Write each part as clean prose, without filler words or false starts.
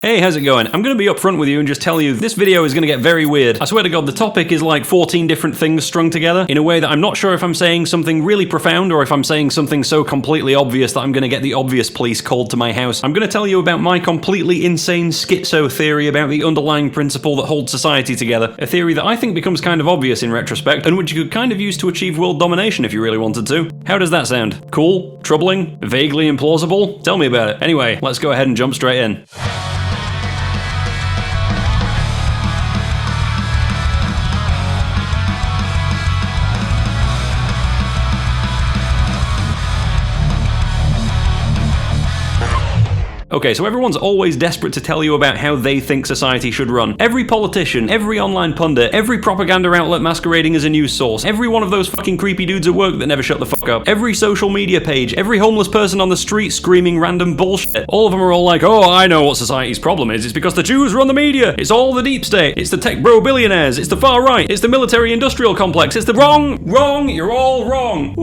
Hey, how's it going? I'm going to be upfront with you and just tell you this video is going to get very weird. I swear to God, the topic is like 14 different things strung together in a way that I'm not sure if I'm saying something really profound or if I'm saying something so completely obvious that I'm going to get the obvious police called to my house. I'm going to tell you about my completely insane schizo theory about the underlying principle that holds society together, a theory that I think becomes kind of obvious in retrospect and which you could kind of use to achieve world domination if you really wanted to. How does that sound? Cool? Troubling? Vaguely implausible? Tell me about it. Anyway, let's go ahead and jump straight in. Okay, so everyone's always desperate to tell you about how they think society should run. Every politician, every online pundit, every propaganda outlet masquerading as a news source, every one of those fucking creepy dudes at work that never shut the fuck up, every social media page, every homeless person on the street screaming random bullshit. All of them are all like, oh, I know what society's problem is. It's because the Jews run the media. It's all the deep state. It's the tech bro billionaires. It's the far right. It's the military industrial complex. It's the wrong. You're all wrong.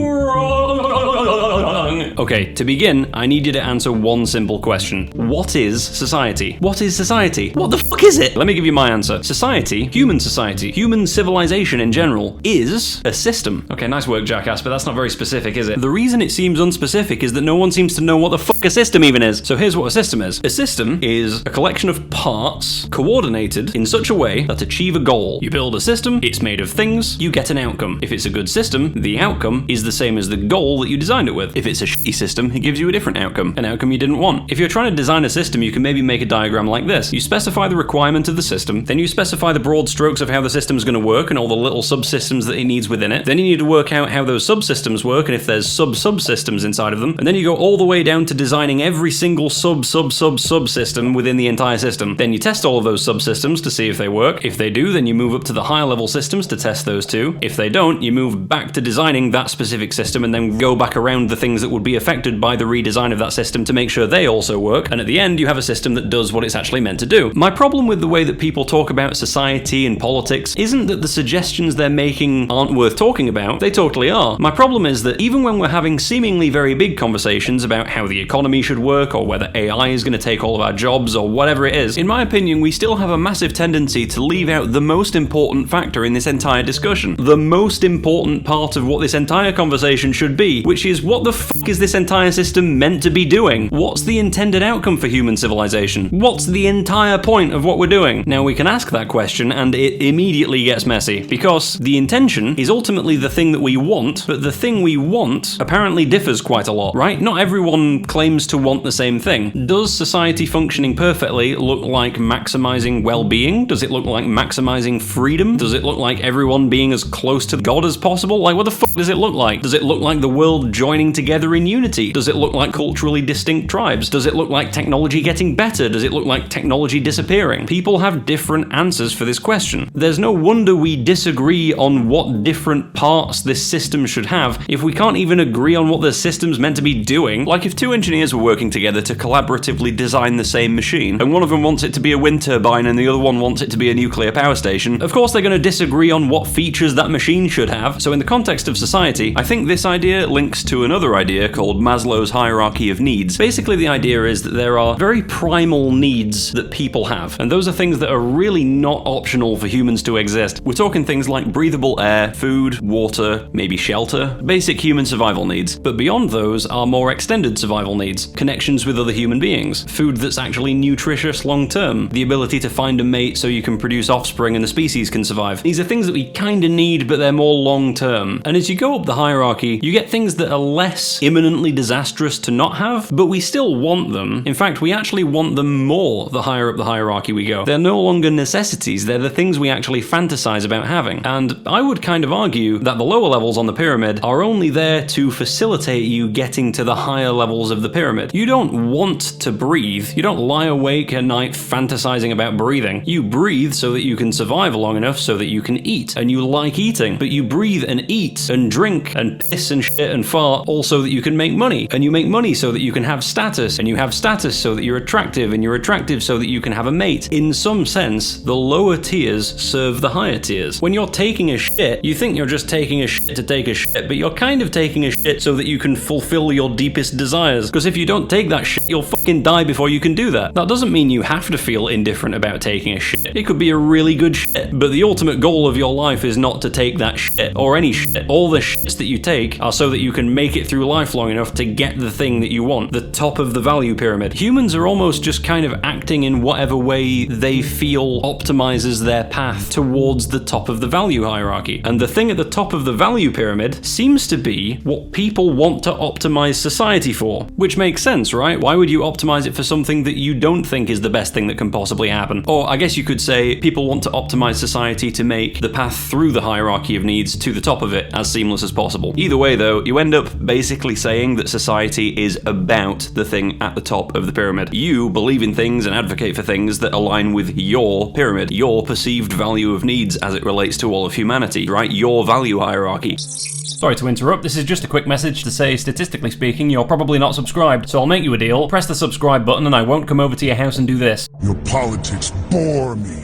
Okay, to begin, I need you to answer one simple question. What is society? What is society? What the fuck is it? Let me give you my answer. Society, human civilization in general, is a system. Okay, nice work, jackass, but that's not very specific, is it? The reason it seems unspecific is that no one seems to know what the fuck a system even is. So here's what a system is. A system is a collection of parts coordinated in such a way that achieve a goal. You build a system, it's made of things, you get an outcome. If it's a good system, the outcome is the same as the goal that you designed it with. If it's a shitty system, it gives you a different outcome, an outcome you didn't want. If you're trying to design a system, you can maybe make a diagram like this. You specify the requirement of the system, then you specify the broad strokes of how the system's going to work and all the little subsystems that it needs within it. Then you need to work out how those subsystems work and if there's subsystems inside of them. And then you go all the way down to designing every single subsystem within the entire system. Then you test all of those subsystems to see if they work. If they do, then you move up to the higher level systems to test those too. If they don't, you move back to designing that specific system and then go back around the things that would be affected by the redesign of that system to make sure they also work. And at the end, you have a system that does what it's actually meant to do. My problem with the way that people talk about society and politics isn't that the suggestions they're making aren't worth talking about. They totally are. My problem is that even when we're having seemingly very big conversations about how the economy should work or whether AI is going to take all of our jobs or whatever it is, in my opinion, we still have a massive tendency to leave out the most important factor in this entire discussion. The most important part of what this entire conversation should be, which is what the fuck is this entire system meant to be doing? What's the intended outcome for human civilization? What's the entire point of what we're doing? Now we can ask that question and it immediately gets messy because the intention is ultimately the thing that we want, but the thing we want apparently differs quite a lot, right? Not everyone claims to want the same thing. Does society functioning perfectly look like maximizing well-being? Does it look like maximizing freedom? Does it look like everyone being as close to God as possible? Like, what the fuck does it look like? Does it look like the world joining together in unity? Does it look like culturally distinct tribes? Does it look like technology getting better? Does it look like technology disappearing? People have different answers for this question. There's no wonder we disagree on what different parts this system should have if we can't even agree on what the system's meant to be doing. Like if two engineers were working together to collaboratively design the same machine, and one of them wants it to be a wind turbine and the other one wants it to be a nuclear power station, of course they're going to disagree on what features that machine should have. So in the context of society, I think this idea links to another idea called Maslow's hierarchy of needs. Basically, the idea is that there are very primal needs that people have, and those are things that are really not optional for humans to exist. We're talking things like breathable air, food, water, maybe shelter, basic human survival needs. But beyond those are more extended survival needs, connections with other human beings, food that's actually nutritious long term, the ability to find a mate so you can produce offspring and the species can survive. These are things that we kinda need, but they're more long term. And as you go up the hierarchy, you get things that are less imminently disastrous to not have, but we still want them. In fact, we actually want them more the higher up the hierarchy we go. They're no longer necessities, they're the things we actually fantasize about having. And I would kind of argue that the lower levels on the pyramid are only there to facilitate you getting to the higher levels of the pyramid. You don't want to breathe. You don't lie awake at night fantasizing about breathing. You breathe so that you can survive long enough so that you can eat. And you like eating. But you breathe and eat and drink and piss and shit and fart all so that you can make money. And you make money so that you can have status. And you have status so that you're attractive. And you're attractive so that you can have a mate. In some sense, the lower tiers serve the higher tiers. When you're taking a shit, you think you're just taking a shit to take a shit, but you're kind of taking a shit so that you can fulfill your deepest desires. Because Because if you don't take that shit, you'll fucking die before you can do that. That doesn't mean you have to feel indifferent about taking a shit. It could be a really good shit, but the ultimate goal of your life is not to take that shit, or any shit. All the shits that you take are so that you can make it through life long enough to get the thing that you want, the top of the value pyramid. Humans are almost just kind of acting in whatever way they feel optimizes their path towards the top of the value hierarchy. And the thing at the top of the value pyramid seems to be what people want to optimize society for. Which makes sense, right? Why would you optimize it for something that you don't think is the best thing that can possibly happen? Or I guess you could say people want to optimize society to make the path through the hierarchy of needs to the top of it as seamless as possible. Either way though, you end up basically saying that society is about the thing at the top of the pyramid. You believe in things and advocate for things that align with your pyramid, your perceived value of needs as it relates to all of humanity, right? Your value hierarchy. Sorry to interrupt, this is just a quick message to say, statistically speaking, you're probably not subscribed, so I'll make you a deal. Press the subscribe button and I won't come over to your house and do this. Your politics bore me.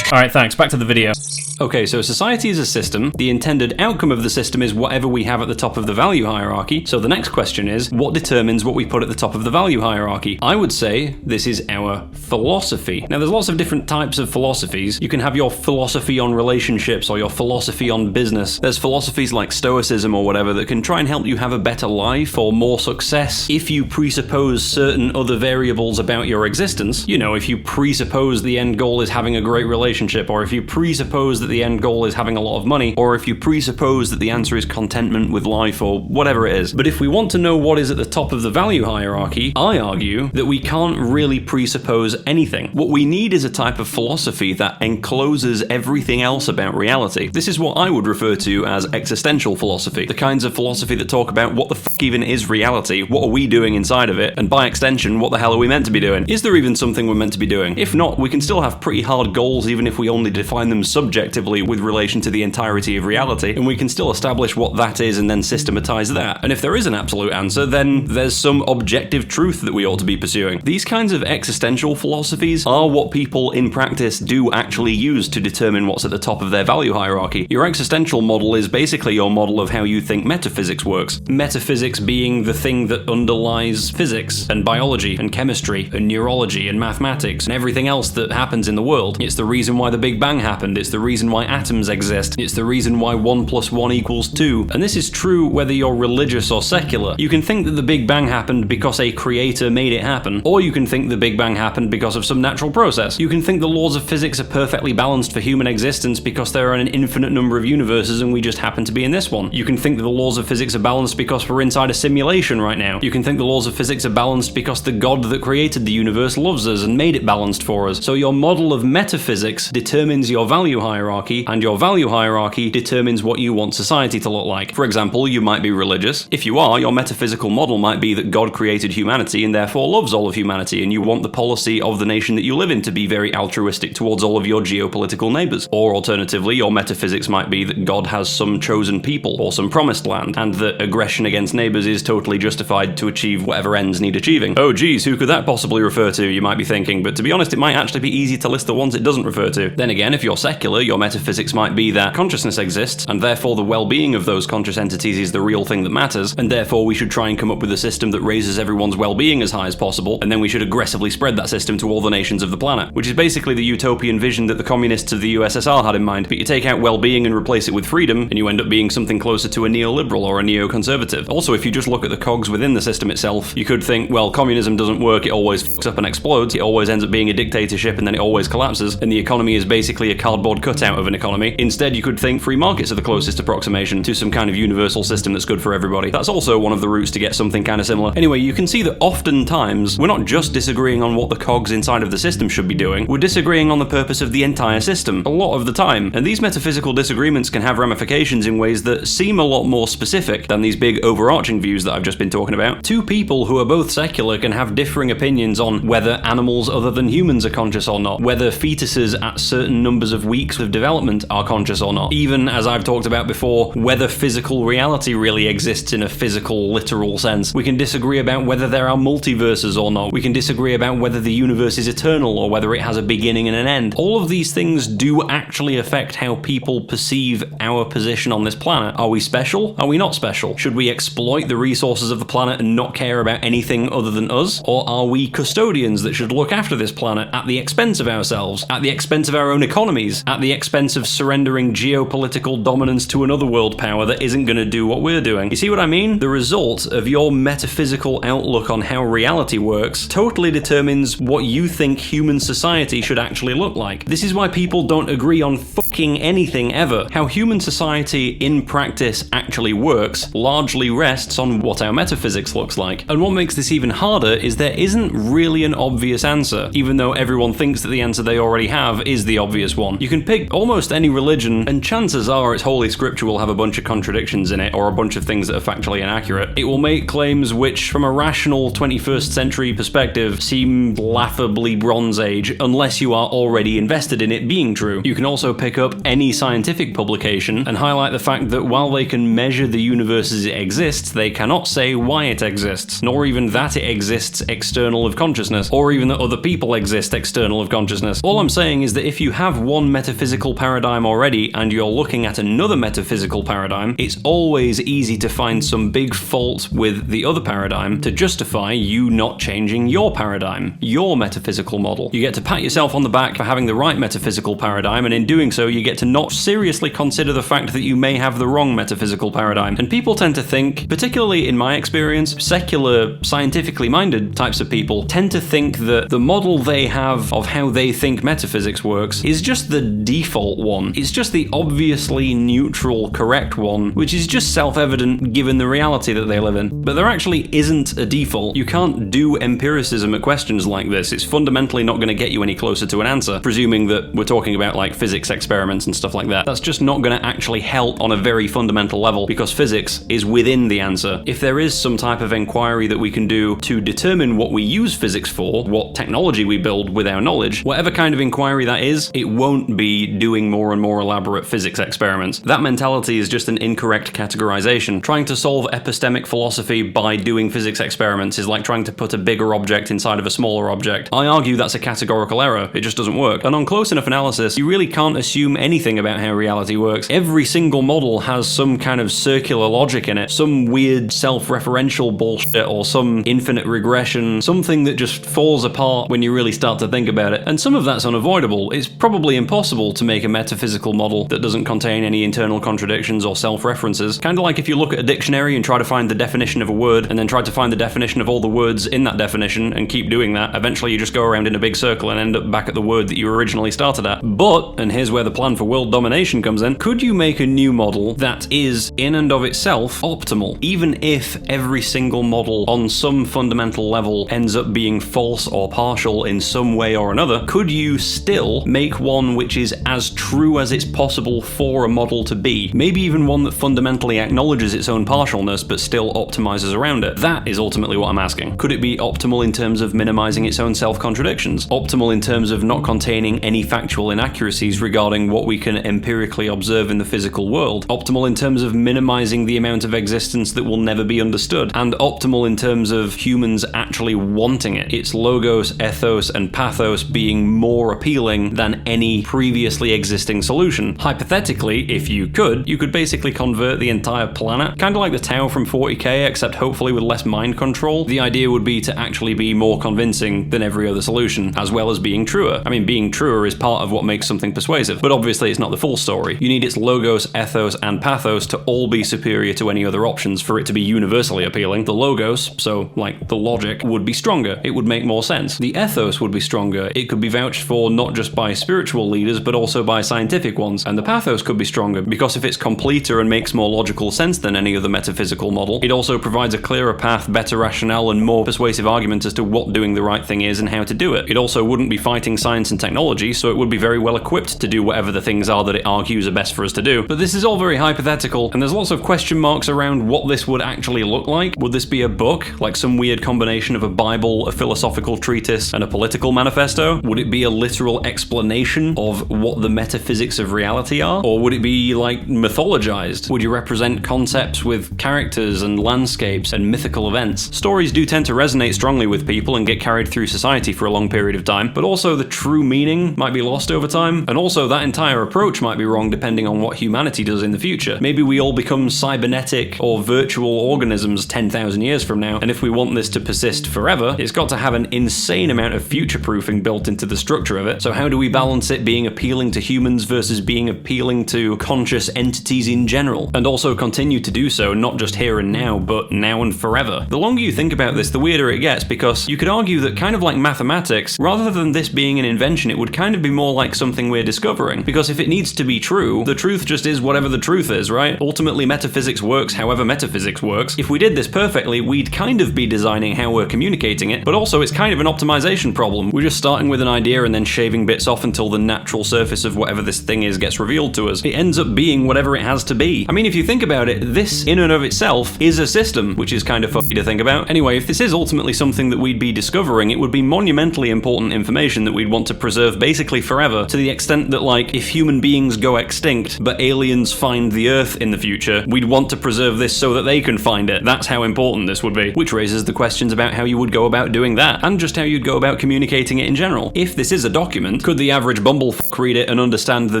Alright, thanks. Back to the video. Okay, so society is a system. The intended outcome of the system is whatever we have at the top of the value hierarchy. So the next question is, what determines what we put at the top of the value hierarchy? I would say this is our philosophy. Now, there's lots of different types of philosophies. You can have your philosophy on relationships or your philosophy on business. There's philosophies like Stoicism or whatever that can try and help you have a better life or more success if you presuppose certain other variables about your existence. You know, if you presuppose the end goal is having a great relationship, or if you presuppose that the end goal is having a lot of money, or if you presuppose that the answer is contentment with life, or whatever it is. But if we want to know what is at the top of the value hierarchy, I argue that we can't really presuppose anything. What we need is a type of philosophy that encloses everything else about reality. This is what I would refer to as existential philosophy. The kinds of philosophy that talk about what the fuck even is reality, what are we doing inside of it, and by extension, what the hell are we meant to be doing? Is there even something we're meant to be doing? If not, we can still have pretty hard goals even if we only define them subjectively with relation to the entirety of reality, and we can still establish what that is and then systematize that. And if there is an absolute answer, then there's some objective truth that we ought to be pursuing. These kinds of existential philosophies are what people in practice do actually use to determine what's at the top of their value hierarchy. Your existential model is basically your model of how you think metaphysics works. Metaphysics being the thing that underlies physics and biology and chemistry and neurology and mathematics and everything else that happens in the world. It's the reason why the Big Bang happened. It's the reason why atoms exist. It's the reason why 1 + 1 = 2. And this is true whether you're religious or secular. You can think that the Big Bang happened because a creator made it happen, or you can think the Big Bang happened because of some natural process. You can think the laws of physics are perfectly balanced for human existence because there are an infinite number of universes and we just happen to be in this one. You can think that the laws of physics are balanced because we're inside a simulation right now. You can think the laws of physics are balanced because the God that created the universe loves us and made it balanced for us. So your model of metaphysics determines your value hierarchy, and your value hierarchy determines what you want society to look like. For example, you might be religious. If you are, your metaphysical model might be that God created humanity and therefore loves all of humanity, and you want the policy of the nation that you live in to be very altruistic towards all of your geopolitical neighbors. Or alternatively, your metaphysics might be that God has some chosen people or some promised land, and that aggression against neighbors is totally justified to achieve whatever ends need achieving. Oh geez, who could that possibly refer to, you might be thinking, but to be honest, it might actually be easy to list the ones it doesn't refer to. Then again, if you're secular, your metaphysics might be that consciousness exists, and therefore the well-being of those conscious entities is the real thing that matters, and therefore we should try and come up with a system that raises everyone's well-being as high as possible, and then we should aggressively spread that system to all the nations of the planet, which is basically the utopian vision that the communists of the USSR had in mind. But you take out well-being and replace it with freedom, and you end up being something closer to a neoliberal or a neoconservative. Also, if you just look at the cogs within the system itself, you could think, well, communism doesn't work, it always fucks up and explodes, it always ends up being a dictatorship and then it always collapses, and the economy is basically a cardboard cutout of an economy. Instead, you could think free markets are the closest approximation to some kind of universal system that's good for everybody. That's also one of the routes to get something kind of similar. Anyway, you can see that oftentimes we're not just disagreeing on what the cogs inside of the system should be doing, we're disagreeing on the purpose of the entire system, a lot of the time. And these metaphysical disagreements can have ramifications in ways that seem a lot more specific than these big overarching views that I've just been talking about. Two people who are both secular can have differing opinions on whether animals other than humans are conscious or not, whether fetuses at certain numbers of weeks of development are conscious or not, even, as I've talked about before, whether physical reality really exists in a physical, literal sense. We can disagree about whether there are multiverses or not. We can disagree about whether the universe is eternal or whether it has a beginning and an end. All of these things do actually affect how people perceive our position on this planet. Are we special? Are we not special? Should we exploit exploit the resources of the planet and not care about anything other than us? Or are we custodians that should look after this planet at the expense of ourselves, at the expense of our own economies, at the expense of surrendering geopolitical dominance to another world power that isn't going to do what we're doing? You see what I mean? The result of your metaphysical outlook on how reality works totally determines what you think human society should actually look like. This is why people don't agree on fucking anything ever. How human society in practice actually works largely rests on what our metaphysics looks like. And what makes this even harder is there isn't really an obvious answer, even though everyone thinks that the answer they already have is the obvious one. You can pick almost any religion, and chances are its holy scripture will have a bunch of contradictions in it, or a bunch of things that are factually inaccurate. It will make claims which, from a rational 21st century perspective, seem laughably Bronze Age, unless you are already invested in it being true. You can also pick up any scientific publication and highlight the fact that while they can measure the universe as it exists, they cannot say why it exists, nor even that it exists external of consciousness, or even that other people exist external of consciousness. All I'm saying is that if you have one metaphysical paradigm already and you're looking at another metaphysical paradigm, it's always easy to find some big fault with the other paradigm to justify you not changing your paradigm, your metaphysical model. You get to pat yourself on the back for having the right metaphysical paradigm, and in doing so you get to not seriously consider the fact that you may have the wrong metaphysical paradigm. And people tend to think, particularly in my experience, secular, scientifically minded types of people tend to think that the model they have of how they think metaphysics works is just the default one. It's just the obviously neutral, correct one, which is just self-evident given the reality that they live in. But there actually isn't a default. You can't do empiricism at questions like this. It's fundamentally not going to get you any closer to an answer, presuming that we're talking about like physics experiments and stuff like that. That's just not going to actually help on a very fundamental level, because physics is within the answer. If there is some type of inquiry that we can do to determine what we use physics for, what technology we build with our knowledge, whatever kind of inquiry that is, it won't be doing more and more elaborate physics experiments. That mentality is just an incorrect categorization. Trying to solve epistemic philosophy by doing physics experiments is like trying to put a bigger object inside of a smaller object. I argue that's a categorical error. It just doesn't work. And on close enough analysis, you really can't assume anything about how reality works. Every single model has some kind of circular logic in it, some weird self-referential bullshit or some infinite regression, something that just falls apart when you really start to think about it. And some of that's unavoidable. It's probably impossible to make a metaphysical model that doesn't contain any internal contradictions or self-references. Kind of like if you look at a dictionary and try to find the definition of a word and then try to find the definition of all the words in that definition and keep doing that, eventually you just go around in a big circle and end up back at the word that you originally started at. But, and here's where the plan for world domination comes in, could you make a new model that is, in and of itself, optimal? Even if every single model on some fundamental level ends up being false or partial in some way or another, could you still make one which is as true as it's possible for a model to be? Maybe even one that fundamentally acknowledges its own partialness but still optimizes around it. That is ultimately what I'm asking. Could it be optimal in terms of minimizing its own self-contradictions? Optimal in terms of not containing any factual inaccuracies regarding what we can empirically observe in the physical world? Optimal in terms of minimizing the amount of existence that will never be understood? And optimal in terms of humans actually wanting it? Its logos, ethos, and pathos being more appealing than any previously existing solution. Hypothetically, if you could basically convert the entire planet, kind of like the Tau from 40k, except hopefully with less mind control. The idea would be to actually be more convincing than every other solution, as well as being truer. I mean, being truer is part of what makes something persuasive, but obviously it's not the full story. You need its logos, ethos, and pathos to all be superior to any other options for it to be universally appealing. The logos, so like the logic, would be stronger. It would make more sense. The ethos would be stronger. It could be vouched for not just by spiritual leaders, but also by scientific ones. And the pathos could be stronger, because if it's completer and makes more logical sense than any other metaphysical model, it also provides a clearer path, better rationale, and more persuasive argument as to what doing the right thing is and how to do it. It also wouldn't be fighting science and technology, so it would be very well equipped to do whatever the things are that it argues are best for us to do. But this is all very hypothetical, and there's lots of question marks around what this would actually look like. Would this be a book, like some weird combination of a Bible, a philosophical treatise, and a political manifesto? Would it be a literal explanation of what the metaphysics of reality are? Or would it be like mythologized? Would you represent concepts with characters and landscapes and mythical events? Stories do tend to resonate strongly with people and get carried through society for a long period of time, but also the true meaning might be lost over time, and also that entire approach might be wrong depending on what humanity does in the future. Maybe we all become cybernetic or virtual organisms 10,000 years from now, and if we want this to persist forever, it's got to have an insane amount of future-proofing built into the structure of it. So how do we balance it being appealing to humans versus being appealing to conscious entities in general? And also continue to do so, not just here and now, but now and forever. The longer you think about this, the weirder it gets, because you could argue that kind of like mathematics, rather than this being an invention, it would kind of be more like something we're discovering. Because if it needs to be true, the truth just is whatever the truth is, right? Ultimately, metaphysics works however metaphysics works. If we did this perfectly, we'd kind of be designing how we're communicating it, but also it's kind of an optimization problem. We're just starting with an idea and then shaving bits off until the natural surface of whatever this thing is gets revealed to us. It ends up being whatever it has to be. I mean, if you think about it, this in and of itself is a system, which is kind of funny to think about. Anyway, if this is ultimately something that we'd be discovering, it would be monumentally important information that we'd want to preserve basically forever, to the extent that, like, if human beings go extinct, but aliens find the Earth in the future, we'd want to preserve this so that they can find it. That's how important this would be. Which raises the questions about how you would go about doing that, and just how you'd go about communicating it in general. If this is a document, could the average bumblefuck read it and understand the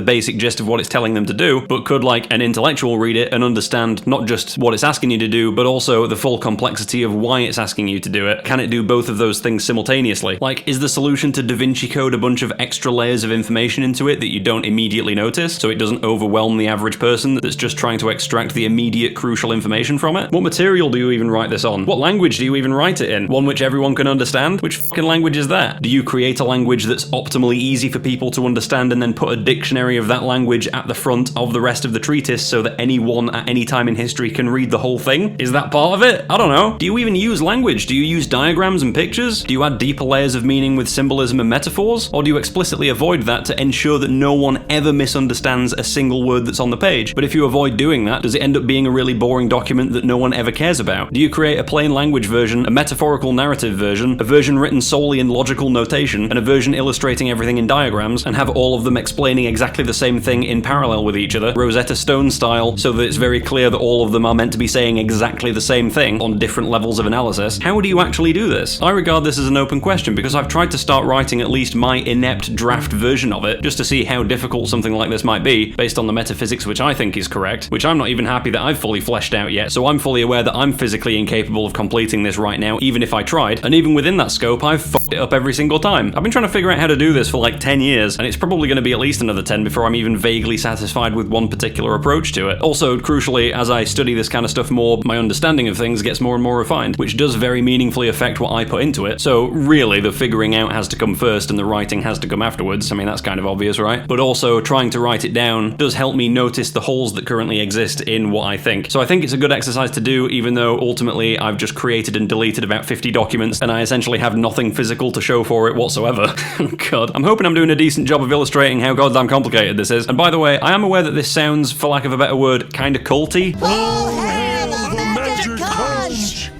basic gist of what it's telling them to do, but could, like, an intellectual read it and understand not just what it's asking you to do, but also the full complexity of why it's asking you to do it? Can it do both of those things simultaneously? Like, is the solution to Da Vinci Code a bunch of extra layers of information into it that you don't immediately notice, so it doesn't overwhelm the average person that's just trying to extract the immediate crucial information from it? What material do you even write this on? What language do you even write it in? One which everyone can understand? Which fucking language is that? Do you create a language that's optimally easy for people to understand and then put a dictionary of that language at the front of the rest of the treatise so that anyone at any time in history can read the whole thing? Is that part of it? I don't know. Do you even use language? Do you use diagrams and pictures? Do you add deeper layers of meaning with symbolism and metaphors? Or do you explicitly avoid that to ensure that no one ever misunderstands a single word that's on the page? But if you avoid doing that, does it end up being a really boring document that no one ever cares about? Do you create a plain language version, a metaphorical narrative version, a version written solely in logical notation, and a version illustrating everything in diagrams, and have all of them explaining exactly the same thing in parallel with each other, Rosetta Stone style, so that it's very clear that all of them are meant to be saying exactly the same thing on different levels of analysis? How do you actually do this? I regard this as an open question because I've tried to start writing at least my inept draft version of it, just to see how difficult something like this might be, based on the metaphysics which I think is correct, which I'm not even happy that I've fully fleshed out yet, so I'm fully aware that I'm physically incapable of completing this right now, even if I tried, and even within that scope, I've fucked it up every single time. I've been trying to figure out how to do this for like 10 years, and it's probably going to be at least another 10 before I'm even vaguely satisfied with one particular approach to it. Also, crucially, as I study this kind of stuff more, my understanding of things gets more and more refined, which does very meaningfully affect what I put into it. So really, the figuring out has to come first and the writing has to come afterwards. I mean, that's kind of obvious, right? But also, trying to write it down does help me notice the holes that currently exist in what I think. So I think it's a good exercise to do, even though ultimately I've just created and deleted about 50 documents and I essentially have nothing physical to show for it whatsoever. God. I'm hoping I'm doing a decent job of illustrating how goddamn complicated this is. And by the way, I am aware that this sounds, for lack of a better word, kind of culty. All hail the magic conch!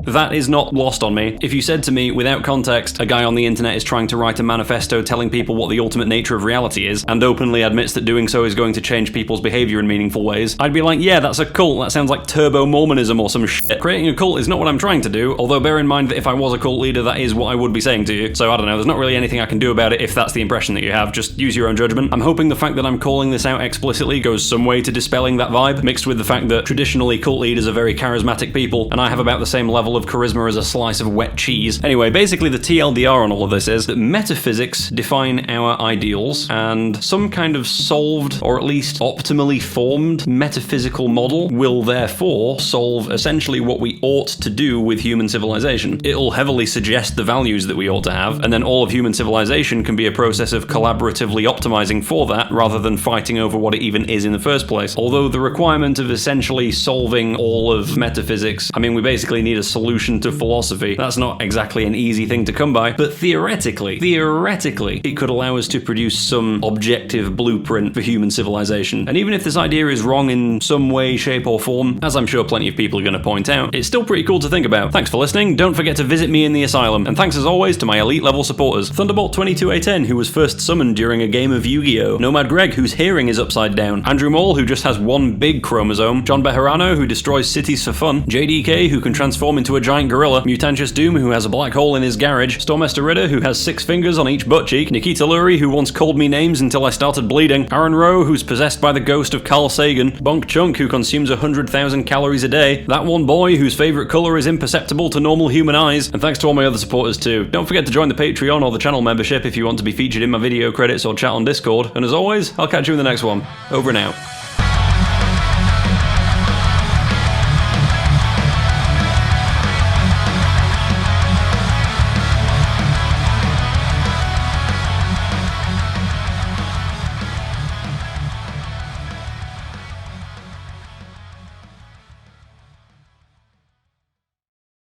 That is not lost on me. If you said to me, without context, a guy on the internet is trying to write a manifesto telling people what the ultimate nature of reality is, and openly admits that doing so is going to change people's behavior in meaningful ways, I'd be like, yeah, that's a cult. That sounds like turbo-Mormonism or some shit. Creating a cult is not what I'm trying to do, although bear in mind that if I was a cult leader, that is what I would be saying to you. So I don't know, there's not really anything I can do about it if that's the impression that you have. Just use your own judgment. I'm hoping the fact that I'm calling this out explicitly goes some way to dispelling that vibe, mixed with the fact that traditionally cult leaders are very charismatic people, and I have about the same level of charisma as a slice of wet cheese. Anyway, basically the TLDR on all of this is that metaphysics define our ideals, and some kind of solved, or at least optimally formed, metaphysical model will therefore solve essentially what we ought to do with human civilization. It'll heavily suggest the values that we ought to have, and then all of human civilization can be a process of collaboratively optimizing for that, rather than fighting over what it even is in the first place. Although the requirement of essentially solving all of metaphysics, I mean, we basically need a solution to philosophy. That's not exactly an easy thing to come by, but theoretically, it could allow us to produce some objective blueprint for human civilization. And even if this idea is wrong in some way, shape, or form, as I'm sure plenty of people are going to point out, it's still pretty cool to think about. Thanks for listening. Don't forget to visit me in the asylum. And thanks as always to my elite level supporters. Thunderbolt 22A10, who was first summoned during a game of Yu-Gi-Oh! Nomad Greg, whose hearing is upside down. Andrew Maul, who just has one big chromosome. John Bejarano, who destroys cities for fun. JDK, who can transform into into a giant gorilla, Mutantous Doom, who has a black hole in his garage, Stormester Ritter, who has 6 fingers on each butt cheek, Nikita Lurie, who once called me names until I started bleeding, Aaron Rowe, who's possessed by the ghost of Carl Sagan, Bonk Chunk, who consumes 100,000 calories a day, that one boy whose favourite colour is imperceptible to normal human eyes, and thanks to all my other supporters too. Don't forget to join the Patreon or the channel membership if you want to be featured in my video credits or chat on Discord, and as always, I'll catch you in the next one. Over and out.